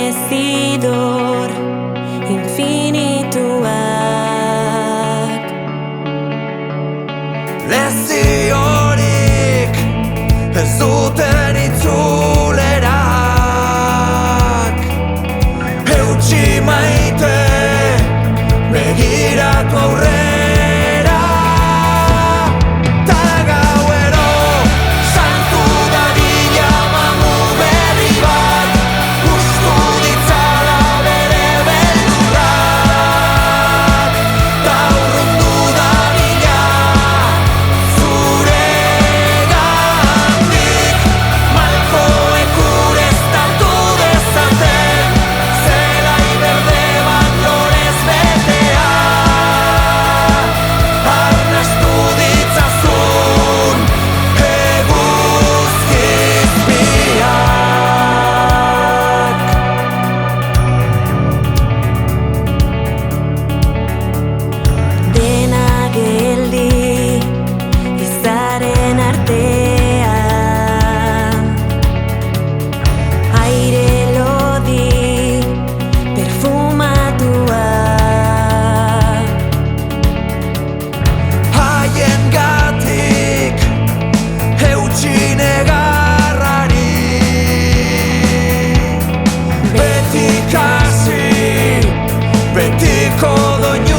mezidor infinituak. Leziorik ez duten itzulerak, eutsi maite begiratu aurrera. Ta gauero santu dadila mamu berri bat, ustu ditzala bere beldurrak. Ta urrundu dadila zuregandik, malkoek ureztatu dezaten zelai berde bat lorez betea. Arnastu ditzazun eguzkizpiak. Dena geldi izaren artean, aire lodi perfumatua. Haiengatik eutsi negarrari, beti kasi, betiko doinu